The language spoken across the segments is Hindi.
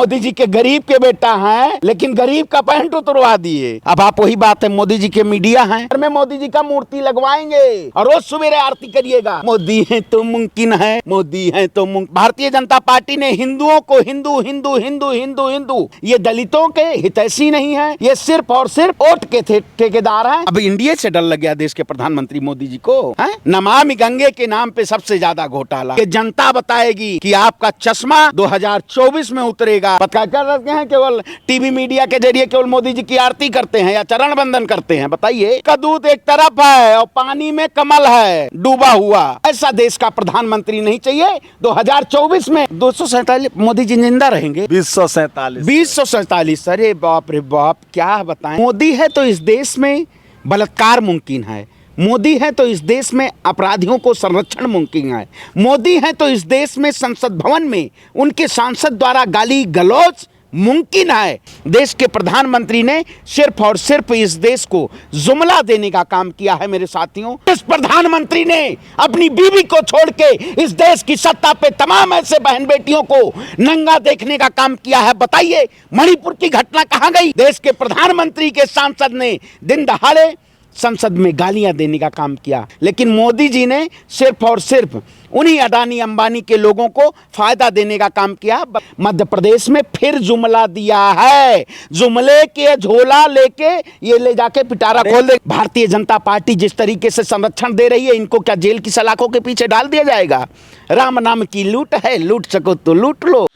मोदी जी के गरीब के बेटा हैं, लेकिन गरीब का पैंट उतरवा दिए। अब आप वही बात है, मोदी जी के मीडिया हैं, घर में मोदी जी का मूर्ति लगवाएंगे और रोज सवेरे आरती करिएगा, मोदी है तो मुमकिन है, मोदी है तो मुमकिन। भारतीय जनता पार्टी ने हिंदुओं को हिंदू हिंदू हिंदू हिंदू हिंदू, ये दलितों के हितैषी नहीं है, ये सिर्फ और सिर्फ वोट के ठेकेदार हैं। अब इंडिया से डर लग गया देश के प्रधानमंत्री मोदी जी को। नमामि गंगे के नाम पे सबसे ज्यादा घोटाला, कि जनता बताएगी कि आपका चश्मा 2024 में उतरेगा। पता कर रहे हैं, केवल टीवी मीडिया के जरिए केवल मोदी जी की आरती करते हैं या चरण बंदन करते हैं। बताइए, का दूध एक तरफ है और पानी में कमल है डूबा हुआ, ऐसा देश का प्रधानमंत्री नहीं चाहिए। 2024 में 247 मोदी जी जिंदा रहेंगे। 2047। अरे बाप रे बाप, क्या बताएं। मोदी है तो इस देश में बलात्कार मुमकिन है, मोदी है तो इस देश में अपराधियों को संरक्षण मुमकिन है, मोदी है तो इस देश में संसद भवन में उनके सांसद द्वारा गाली गलौज मुमकिन है। देश के प्रधानमंत्री ने सिर्फ और सिर्फ इस देश को जुमला देने का काम किया है। मेरे साथियों, इस प्रधानमंत्री ने अपनी बीवी को छोड़ के इस देश की सत्ता पे तमाम ऐसे बहन बेटियों को नंगा देखने का काम किया है। बताइए, मणिपुर की घटना कहां गई? देश के प्रधानमंत्री के सांसद ने दिन दहाड़े संसद में गालियां देने का काम किया, लेकिन मोदी जी ने सिर्फ और सिर्फ उन्हीं अडानी अंबानी के लोगों को फायदा देने का काम किया। मध्य प्रदेश में फिर जुमला दिया है, जुमले के झोला लेके ये ले जाके पिटारा खोल दे। भारतीय जनता पार्टी जिस तरीके से संरक्षण दे रही है, इनको क्या जेल की सलाखों के पीछे डाल दिया जाएगा? राम नाम की लूट है, लूट सको तो लूट लो।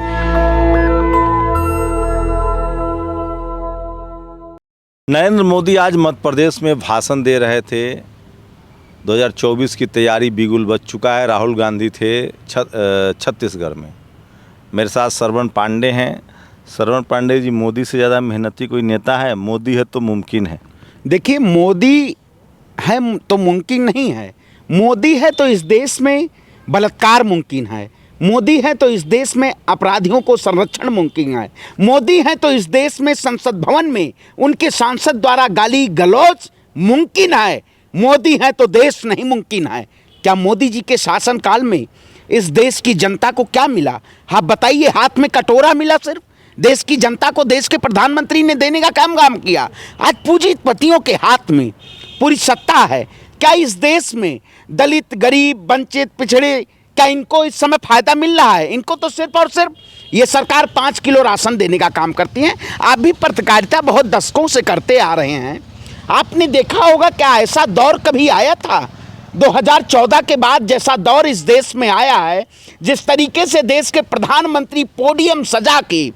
नरेंद्र मोदी आज मध्य प्रदेश में भाषण दे रहे थे। 2024 की तैयारी बिगुल बज चुका है। राहुल गांधी थे छत्तीसगढ़ में। मेरे साथ श्रवण पांडे हैं। श्रवण पांडे जी, मोदी से ज़्यादा मेहनती कोई नेता है? मोदी है तो मुमकिन है। देखिए, मोदी है तो मुमकिन नहीं है, मोदी है तो इस देश में बलात्कार मुमकिन है, मोदी है तो इस देश में अपराधियों को संरक्षण मुमकिन है, मोदी है तो इस देश में संसद भवन में उनके सांसद द्वारा गाली गलौज मुमकिन है, मोदी है तो देश नहीं मुमकिन है। क्या मोदी जी के शासनकाल में इस देश की जनता को क्या मिला? आप बताइए, हाथ में कटोरा मिला सिर्फ? देश की जनता को देश के प्रधानमंत्री ने देने का काम किया। आज पूंजीपतियों के हाथ में पूरी सत्ता है। क्या इस देश में दलित, गरीब, वंचित, पिछड़े, क्या इनको इस समय फायदा मिल रहा है? इनको तो सिर्फ और सिर्फ ये सरकार 5 किलो राशन देने का काम करती है। आप भी पत्रकारिता बहुत दशकों से करते आ रहे हैं। आपने देखा होगा, क्या ऐसा दौर कभी आया था 2014 के बाद जैसा दौर इस देश में आया है? जिस तरीके से देश के प्रधानमंत्री पोडियम सजा के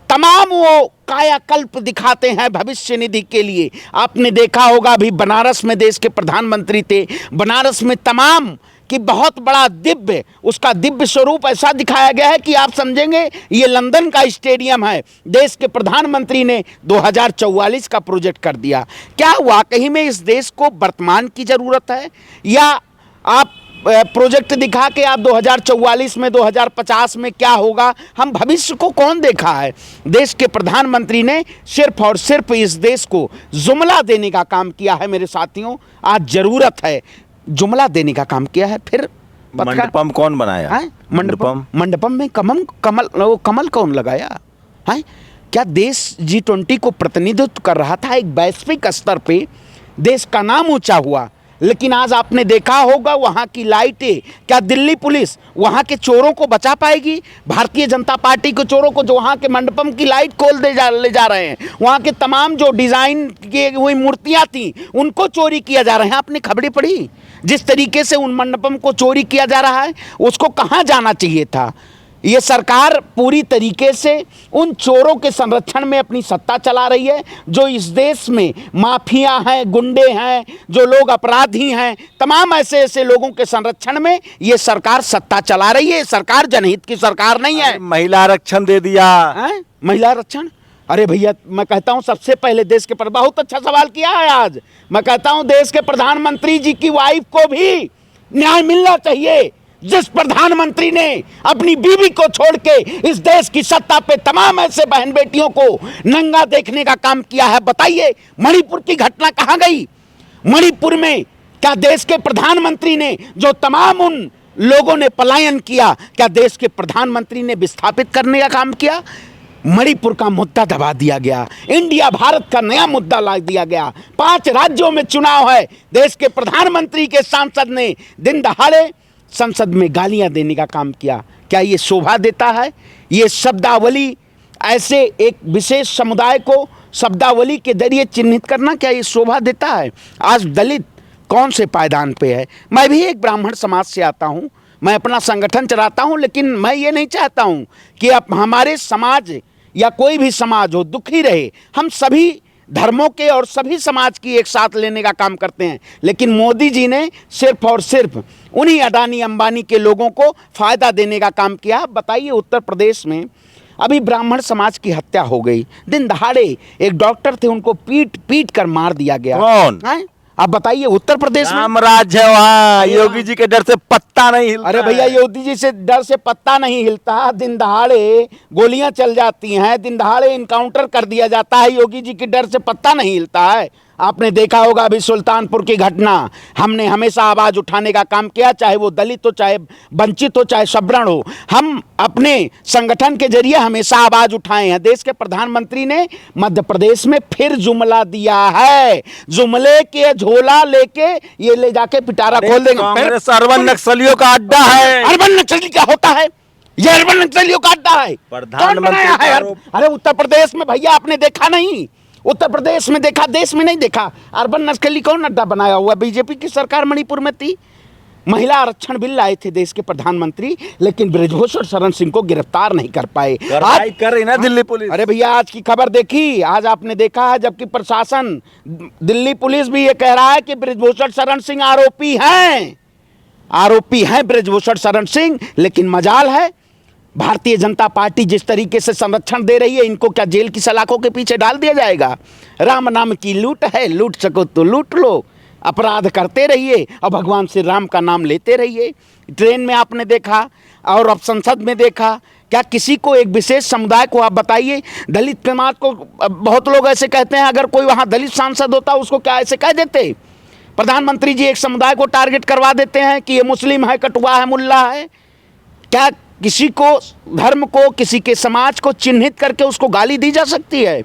तमाम वो कायाकल्प दिखाते हैं भविष्य निधि के लिए। आपने देखा होगा, अभी बनारस में देश के प्रधानमंत्री थे, बनारस में तमाम कि बहुत बड़ा दिव्य, उसका दिव्य स्वरूप ऐसा दिखाया गया है कि आप समझेंगे ये लंदन का स्टेडियम है। देश के प्रधानमंत्री ने 2044 का प्रोजेक्ट कर दिया। क्या वाकई में इस देश को वर्तमान की ज़रूरत है, या आप प्रोजेक्ट दिखा के आप 2044 में 2050 में क्या होगा? हम भविष्य को कौन देखा है? देश के प्रधानमंत्री ने सिर्फ और सिर्फ इस देश को जुमला देने का काम किया है। मेरे साथियों, आज ज़रूरत है, जुमला देने का काम किया है। फिर मंडपम कौन बनाया? मंडपम में कमल कौन लगाया है? क्या देश G20 को प्रतिनिधित्व कर रहा था, एक वैश्विक स्तर पे देश का नाम ऊंचा हुआ, लेकिन आज आपने देखा होगा वहाँ की लाइटें, क्या दिल्ली पुलिस वहाँ के चोरों को बचा पाएगी? भारतीय जनता पार्टी के चोरों को जो वहाँ के मंडपम की लाइट खोल ले जा रहे हैं, वहाँ के तमाम जो डिज़ाइन की हुई मूर्तियाँ थी उनको चोरी किया जा रहा है। आपने खबरें पढ़ी जिस तरीके से उन मंडपम को चोरी किया जा रहा है? उसको कहाँ जाना चाहिए था? ये सरकार पूरी तरीके से उन चोरों के संरक्षण में अपनी सत्ता चला रही है जो इस देश में माफिया हैं, गुंडे हैं, जो लोग अपराधी हैं, तमाम ऐसे लोगों के संरक्षण में ये सरकार सत्ता चला रही है। सरकार जनहित की सरकार नहीं है। महिला आरक्षण दे दिया है? महिला आरक्षण? अरे भैया, मैं कहता हूं सबसे पहले देश के बहुत अच्छा सवाल किया है आज। मैं कहता हूं देश के प्रधानमंत्री जी की वाइफ को भी न्याय मिलना चाहिए। जिस प्रधानमंत्री ने अपनी बीवी को छोड़ के इस देश की सत्ता पे तमाम ऐसे बहन बेटियों को नंगा देखने का काम किया है। बताइए, मणिपुर की घटना कहां गई? मणिपुर में क्या देश के प्रधानमंत्री ने, जो तमाम उन लोगों ने पलायन किया, क्या देश के प्रधानमंत्री ने विस्थापित करने का काम किया? मणिपुर का मुद्दा दबा दिया गया, इंडिया भारत का नया मुद्दा ला दिया गया, 5 राज्यों में चुनाव है, देश के प्रधानमंत्री के सांसद ने दिन दहाड़े संसद में गालियां देने का काम किया। क्या ये शोभा देता है? ये शब्दावली ऐसे एक विशेष समुदाय को शब्दावली के जरिए चिन्हित करना, क्या ये शोभा देता है? आज दलित कौन से पायदान पे है? मैं भी एक ब्राह्मण समाज से आता हूँ, मैं अपना संगठन चलाता हूँ, लेकिन मैं ये नहीं चाहता हूँ कि अब हमारे समाज या कोई भी समाज हो दुखी रहे। हम सभी धर्मों के और सभी समाज की एक साथ लेने का काम करते हैं, लेकिन मोदी जी ने सिर्फ और सिर्फ उन्हीं अडानी अंबानी के लोगों को फ़ायदा देने का काम किया। बताइए, उत्तर प्रदेश में अभी ब्राह्मण समाज की हत्या हो गई, दिन दहाड़े एक डॉक्टर थे, उनको पीट पीट कर मार दिया गया। कौन? आप बताइए, उत्तर प्रदेश में साम्राज्य है वहाँ, योगी जी के डर से पत्ता नहीं हिलता। अरे भैया, योगी जी से डर से पत्ता नहीं हिलता, दिन दहाड़े गोलियां चल जाती हैं, दिन दहाड़े इनकाउंटर कर दिया जाता है, योगी जी के डर से पत्ता नहीं हिलता है। आपने देखा होगा अभी सुल्तानपुर की घटना, हमने हमेशा आवाज़ उठाने का काम किया, चाहे वो दलित हो, चाहे वंचित हो, चाहे सवर्ण हो, हम अपने संगठन के जरिए हमेशा आवाज़ उठाए हैं। देश के प्रधानमंत्री ने मध्य प्रदेश में फिर जुमला दिया है, जुमले के झोला लेके ये ले जाके पिटारा खोल देंगे। कांग्रेस अर्बन नक्सलियों का अड्डा है। अर्बन नक्सली क्या होता है? ये अर्बन नक्सलियों का अड्डा है। कौन बनाया है? अरे उत्तर प्रदेश में भैया आपने देखा नहीं? उत्तर प्रदेश में देखा, देश में नहीं देखा? अर्बन नक्सली कौन अड्डा बनाया हुआ? बीजेपी की सरकार मणिपुर में थी, महिला आरक्षण बिल लाए थे देश के प्रधानमंत्री, लेकिन ब्रजभूषण शरण सिंह को गिरफ्तार नहीं कर पाए। आज कर रही ना दिल्ली पुलिस। अरे भैया, आज की खबर देखी? आज आपने देखा है, जबकि प्रशासन, दिल्ली पुलिस भी ये कह रहा है कि ब्रजभूषण शरण सिंह आरोपी हैं ब्रजभूषण शरण सिंह। लेकिन मजाल है, भारतीय जनता पार्टी जिस तरीके से संरक्षण दे रही है, इनको क्या जेल की सलाखों के पीछे डाल दिया जाएगा? राम नाम की लूट है, लूट सको तो लूट लो, अपराध करते रहिए और भगवान श्री राम का नाम लेते रहिए। ट्रेन में आपने देखा और अब संसद में देखा, क्या किसी को, एक विशेष समुदाय को आप बताइए, दलित समाज को, बहुत लोग ऐसे कहते हैं अगर कोई वहाँ दलित सांसद होता उसको क्या ऐसे कह देते? प्रधानमंत्री जी एक समुदाय को टारगेट करवा देते हैं कि ये मुस्लिम है, कटुआ है, मुल्ला है। क्या किसी को, धर्म को, किसी के समाज को चिन्हित करके उसको गाली दी जा सकती है?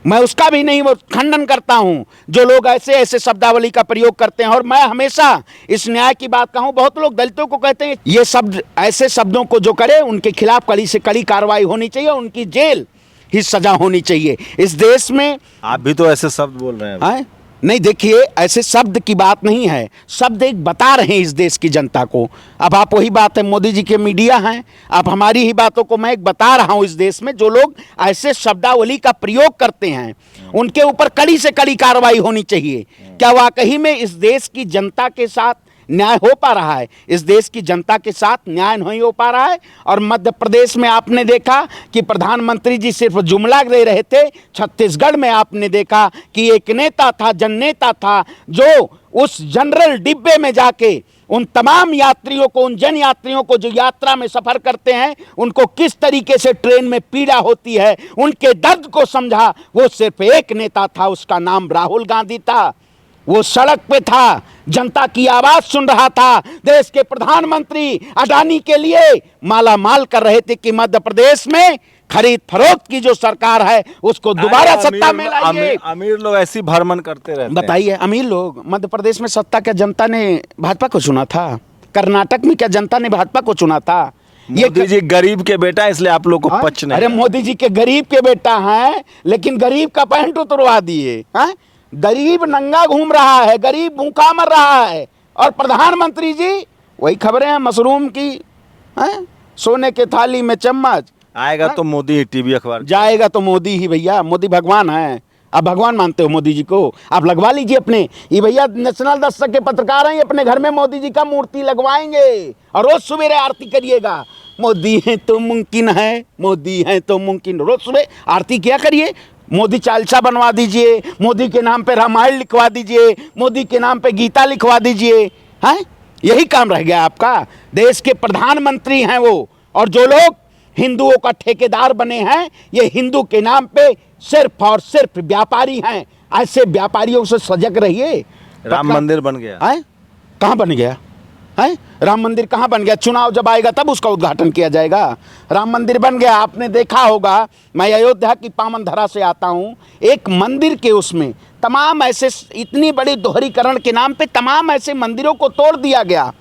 मैं उसका भी नहीं खंडन करता हूं जो लोग ऐसे ऐसे शब्दावली का प्रयोग करते हैं। और मैं हमेशा इस न्याय की बात कहूं, बहुत लोग दलितों को कहते हैं ये शब्द, ऐसे शब्दों को जो करे उनके खिलाफ कड़ी से कड़ी कार्रवाई होनी चाहिए, उनकी जेल ही सजा होनी चाहिए। इस देश में आप भी तो ऐसे शब्द बोल रहे हैं। नहीं, देखिए, ऐसे शब्द की बात नहीं है, शब्द एक बता रहे हैं इस देश की जनता को। अब आप वही बात है, मोदी जी के मीडिया हैं, आप हमारी ही बातों को मैं एक बता रहा हूं। इस देश में जो लोग ऐसे शब्दावली का प्रयोग करते हैं उनके ऊपर कड़ी से कड़ी कार्रवाई होनी चाहिए। क्या वाकई में इस देश की जनता के साथ न्याय हो पा रहा है? इस देश की जनता के साथ न्याय नहीं हो पा रहा है। और मध्य प्रदेश में आपने देखा कि प्रधानमंत्री जी सिर्फ जुमला दे रहे थे। छत्तीसगढ़ में आपने देखा कि एक नेता था, जननेता था, जो उस जनरल डिब्बे में जाके उन तमाम यात्रियों को, उन जन यात्रियों को जो यात्रा में सफर करते हैं, उनको किस तरीके से ट्रेन में पीड़ा होती है, उनके दर्द को समझा। वो सिर्फ एक नेता था, उसका नाम राहुल गांधी था। वो सड़क पे था, जनता की आवाज सुन रहा था। देश के प्रधानमंत्री अडानी के लिए माला माल कर रहे थे कि मध्य प्रदेश में खरीद फरोख्त की जो सरकार है उसको दोबारा सत्ता में लाइए। अमीर लोग ऐसी भ्रमण करते रहते हैं। बताइए, अमीर लोग मध्य प्रदेश में सत्ता, क्या जनता ने भाजपा को चुना था? कर्नाटक में क्या जनता ने भाजपा को चुना था? मोदी जी गरीब के बेटा, इसलिए आप लोग को पच नहीं। अरे मोदी जी के गरीब के बेटा हैं, लेकिन गरीब का पैंट उतरवा दिए। गरीब नंगा घूम रहा है, गरीब भूखा मर रहा है, और प्रधानमंत्री जी वही खबरें हैं मशरूम की, सोने के थाली में चम्मच। आएगा तो मोदी ही, टीवी अखबार जाएगा तो मोदी ही। भैया, मोदी भगवान है। आप भगवान मानते हो मोदी जी को? आप लगवा लीजिए अपने, ये भैया नेशनल दस्तक के पत्रकार हैं, अपने घर में मोदी जी का मूर्ति लगवाएंगे और रोज सवेरे आरती करिएगा। मोदी है तो मुमकिन है, मोदी है तो मुमकिन। रोज सुबह आरती किया करिए, मोदी चालीसा बनवा दीजिए, मोदी के नाम पे रामायण लिखवा दीजिए, मोदी के नाम पे गीता लिखवा दीजिए। हैं, यही काम रह गया आपका। देश के प्रधानमंत्री हैं वो, और जो लोग हिंदुओं का ठेकेदार बने हैं, ये हिंदू के नाम पे सिर्फ और सिर्फ व्यापारी हैं। ऐसे व्यापारियों से सजग रहिए। राम मंदिर बन गया है? कहाँ बन गया? है? राम मंदिर कहाँ बन गया? चुनाव जब आएगा तब उसका उद्घाटन किया जाएगा। राम मंदिर बन गया, आपने देखा होगा, मैं अयोध्या की पावन धरा से आता हूँ, एक मंदिर के उसमें तमाम ऐसे, इतनी बड़ी दोहरीकरण के नाम पे तमाम ऐसे मंदिरों को तोड़ दिया गया,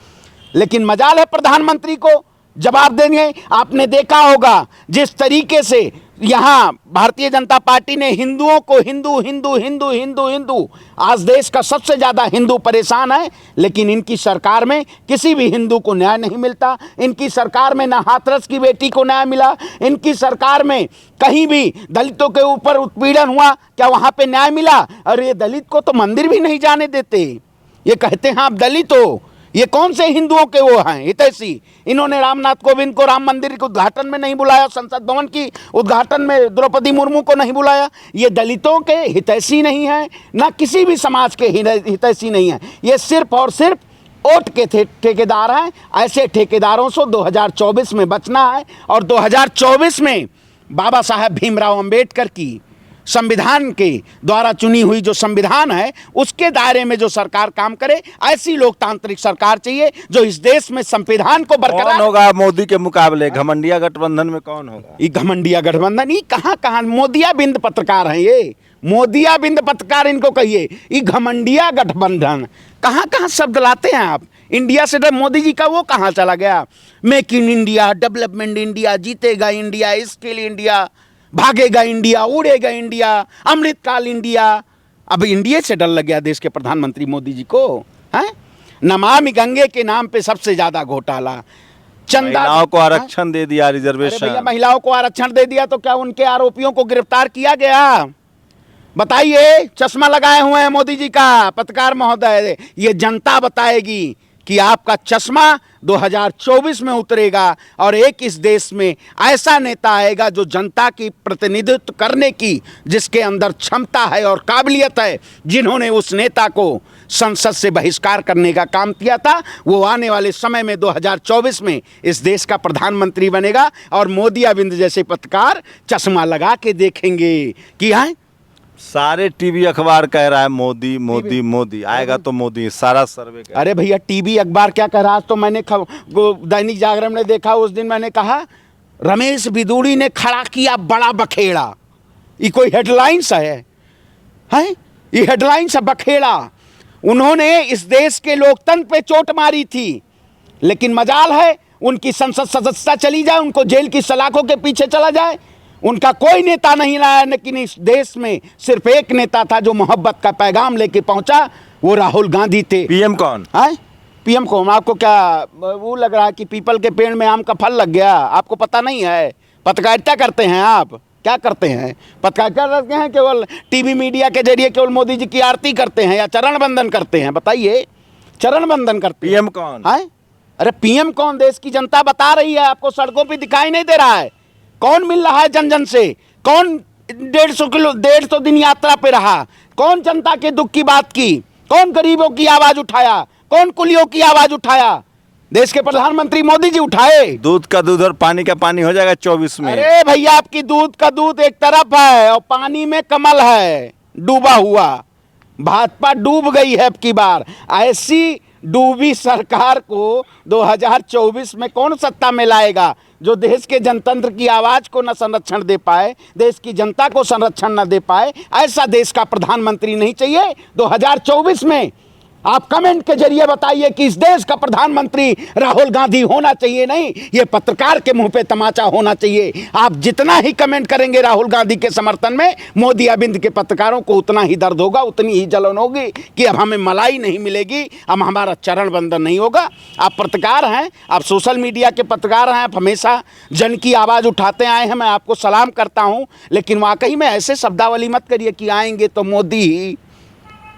लेकिन मजाल है प्रधानमंत्री को जवाब देंगे। आपने देखा होगा जिस तरीके से यहाँ भारतीय जनता पार्टी ने हिंदुओं को हिंदू हिंदू हिंदू हिंदू हिंदू, आज देश का सबसे ज़्यादा हिंदू परेशान है, लेकिन इनकी सरकार में किसी भी हिंदू को न्याय नहीं मिलता। इनकी सरकार में ना हाथरस की बेटी को न्याय मिला, इनकी सरकार में कहीं भी दलितों के ऊपर उत्पीड़न हुआ, क्या वहाँ पे न्याय मिला? और ये दलित को तो मंदिर भी नहीं जाने देते, ये कहते हैं आप दलित हो। ये कौन से हिंदुओं के वो हैं हितैषी? इन्होंने रामनाथ कोविंद को राम मंदिर के उद्घाटन में नहीं बुलाया, संसद भवन की उद्घाटन में द्रौपदी मुर्मू को नहीं बुलाया। ये दलितों के हितैषी नहीं है, ना किसी भी समाज के हितैषी नहीं है। ये सिर्फ और सिर्फ वोट के ठेकेदार हैं। ऐसे ठेकेदारों से 2024 में बचना है, और 2024 में बाबा साहब भीमराव अंबेडकर की संविधान के द्वारा चुनी हुई जो संविधान है उसके दायरे में जो सरकार काम करे, ऐसी लोकतांत्रिक सरकार चाहिए जो इस देश में संविधान को बरकरार। कौन होगा मोदी के मुकाबले? घमंडिया गठबंधन में कौन होगा? ये घमंडिया गठबंधन, ये कहाँ मोदिया बिंद पत्रकार हैं, ये मोदिया बिंद पत्रकार इनको कहिए। ये घमंडिया गठबंधन कहाँ शब्द लाते हैं आप? इंडिया से मोदी जी का वो कहाँ चला गया? Make in India, development India, जीतेगा इंडिया, स्किल इंडिया, भागेगा इंडिया, उड़ेगा इंडिया, अमृतकाल इंडिया। अब इंडिया से डर लग गया देश के प्रधानमंत्री मोदी जी को, हैं? नमामि गंगे के नाम पे सबसे ज्यादा घोटाला, चंदा, महिलाओं को आरक्षण दे दिया, रिजर्वेशन। भैया महिलाओं को आरक्षण दे दिया तो क्या उनके आरोपियों को गिरफ्तार किया गया? बताइए। चश्मा लगाए हुए हैं मोदी जी का पत्रकार महोदय, ये जनता बताएगी कि आपका चश्मा 2024 में उतरेगा और एक इस देश में ऐसा नेता आएगा जो जनता की प्रतिनिधित्व करने की, जिसके अंदर क्षमता है और काबिलियत है। जिन्होंने उस नेता को संसद से बहिष्कार करने का काम किया था, वो आने वाले समय में 2024 में इस देश का प्रधानमंत्री बनेगा। और मोदी अरविंद जैसे पत्रकार चश्मा लगा के देखेंगे कि हाँ, सारे टीवी अखबार कह रहा है मोदी मोदी मोदी, आएगा तो मोदी, सारा सर्वे कह। अरे भैया टीवी अखबार क्या कह रहा? आज तो मैंने दैनिक जागरण ने देखा, उस दिन मैंने कहा रमेश बिदूड़ी ने खड़ा किया बड़ा बखेड़ा। ये कोई हेडलाइंस है? ये हेडलाइंस है बखेड़ा। उन्होंने इस देश के लोकतंत्र पे चोट मारी थी, लेकिन मजाल है उनकी संसद सदस्यता चली जाए, उनको जेल की सलाखों के पीछे चला जाए। उनका कोई नेता नहीं रहा, लेकिन इस देश में सिर्फ एक नेता था जो मोहब्बत का पैगाम लेके पहुंचा, वो राहुल गांधी थे। पीएम कौन है? पीएम कौन? आपको क्या वो लग रहा है कि पीपल के पेड़ में आम का फल लग गया? आपको पता नहीं है? पत्रकारिता करते हैं आप? क्या करते हैं? पत्रकारिता करते हैं केवल टीवी मीडिया के जरिए, केवल मोदी जी की आरती करते हैं या चरण बंदन करते हैं? बताइए। चरण बंदन करते हैं। पीएम कौन है? अरे पीएम कौन? देश की जनता बता रही है, आपको सड़कों पर दिखाई नहीं दे रहा है? कौन मिल रहा है जन जन से? कौन 150 दिन यात्रा पे रहा? कौन जनता के दुख की बात की? कौन गरीबों की आवाज उठाया? कौन कुलियों की आवाज उठाया? देश के प्रधानमंत्री मोदी जी उठाए। दूध का दूध और पानी का पानी हो जाएगा 24 में। अरे भैया, आपकी दूध का दूध एक तरफ है और पानी में कमल है डूबा हुआ। भाजपा डूब गई है अब की बार। ऐसी डूबी सरकार को 2024 में कौन सत्ता में लाएगा जो देश के जनतंत्र की आवाज को न संरक्षण दे पाए, देश की जनता को संरक्षण न दे पाए? ऐसा देश का प्रधानमंत्री नहीं चाहिए 2024 में। आप कमेंट के जरिए बताइए कि इस देश का प्रधानमंत्री राहुल गांधी होना चाहिए, नहीं ये पत्रकार के मुंह पे तमाचा होना चाहिए। आप जितना ही कमेंट करेंगे राहुल गांधी के समर्थन में, मोदी अरविंद के पत्रकारों को उतना ही दर्द होगा, उतनी ही जलन होगी कि अब हमें मलाई नहीं मिलेगी, अब हमारा चरण बंदन नहीं होगा। आप पत्रकार हैं, आप सोशल मीडिया के पत्रकार हैं, आप हमेशा जन की आवाज़ उठाते आए हैं, मैं आपको सलाम करता हूँ। लेकिन वाकई में ऐसे शब्दावली मत करिए कि आएंगे तो मोदी ही।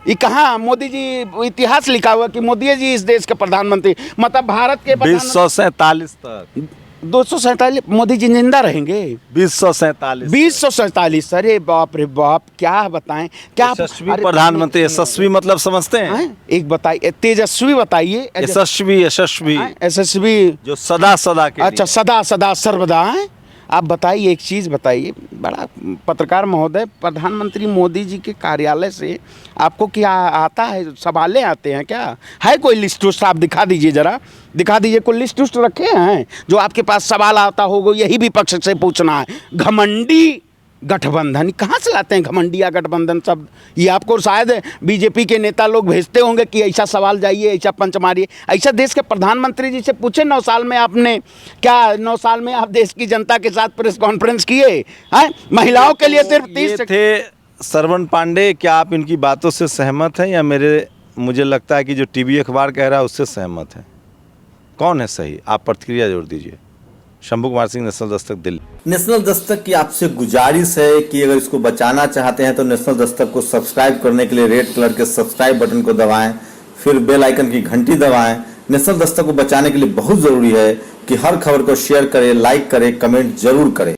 ये कहाँ मोदी जी इतिहास लिखा हुआ कि मोदी जी इस देश के प्रधानमंत्री, मतलब भारत के 2047 तक 247 मोदी जी जिंदा रहेंगे। 2047 अरे बाप रे बाप, क्या बताएं? क्या यशस्वी प्रधानमंत्री? यशस्वी मतलब समझते हैं? एक बताइए, तेजस्वी बताइए। यशस्वी यशस्वी जो सदा सदा के अच्छा, सदा सदा सर्वदा है। आप बताइए, एक चीज़ बताइए, बड़ा पत्रकार महोदय, प्रधानमंत्री मोदी जी के कार्यालय से आपको क्या आता है, सवालें आते हैं क्या? है कोई लिस्ट उस्ट? आप दिखा दीजिए, ज़रा दिखा दीजिए, कोई लिस्ट उस्ट रखे हैं जो आपके पास सवाल आता होगा, यही विपक्ष से पूछना है। घमंडी गठबंधन कहाँ से लाते हैं, घमंडिया गठबंधन शब्द? ये आपको शायद बीजेपी के नेता लोग भेजते होंगे कि ऐसा सवाल जाइए, ऐसा पंच मारिए। ऐसा देश के प्रधानमंत्री जी से पूछे, 9 साल में आपने क्या, 9 साल में आप देश की जनता के साथ प्रेस कॉन्फ्रेंस किए हैं? महिलाओं के लिए सिर्फ 30 थे श्रवण पांडे। क्या आप इनकी बातों से सहमत हैं या मुझे लगता है कि जो टीवी अखबार कह रहा है उससे सहमत है? कौन है सही? आप प्रतिक्रिया जोड़ दीजिए। शंभू कुमार सिंह, नेशनल दस्तक, दिल्ली। नेशनल दस्तक की आपसे गुजारिश है कि अगर इसको बचाना चाहते हैं तो नेशनल दस्तक को सब्सक्राइब करने के लिए रेड कलर के सब्सक्राइब बटन को दबाएं, फिर बेल आइकन की घंटी दबाएं। नेशनल दस्तक को बचाने के लिए बहुत जरूरी है कि हर खबर को शेयर करें, लाइक करें, कमेंट जरूर करें।